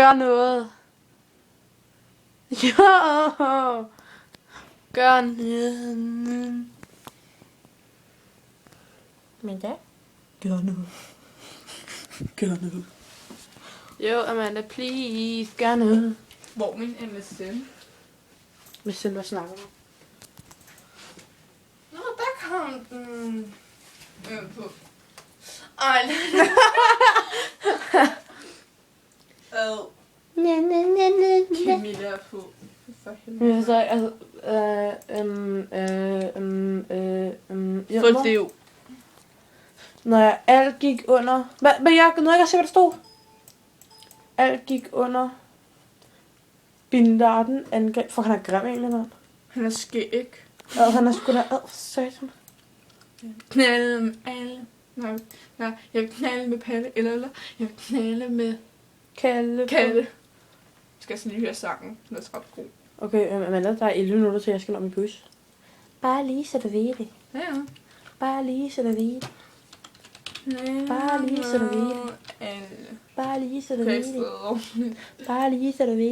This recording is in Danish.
Gør noget. Jo. Gør noget. Men da? Gør noget. Gør noget. Jo, Amanda, please. Gør noget. Hvor min MSN? Hvis hvad snakker du? Nå, der kom den. På. Ej, Camilla er på. For helvede. Så altså, For det. Når alt gik under... Hvad jeg nåede ikke at se, hvad der stod? Alt gik under... Bin Laden angreb... For han er grim egentlig, mand. Han er skæg. Og han er sgu da... Satan. Knalde med alle. Nej, jeg vil knalde med Palle. Eller jeg vil knalde med Kalle. Kalle. Skal jeg så lige høre sangen? Den er ret god. Okay, Amanda, der er 11 minutter til, jeg skal nå min bus. Bare lige, så du ved det. Ja. Bare lige, så du ved det. Bare lige, så du ved det. Alle. Bare lige, så du Kan jeg ved ikke det. sidde ordentligt? Bare lige, så du ved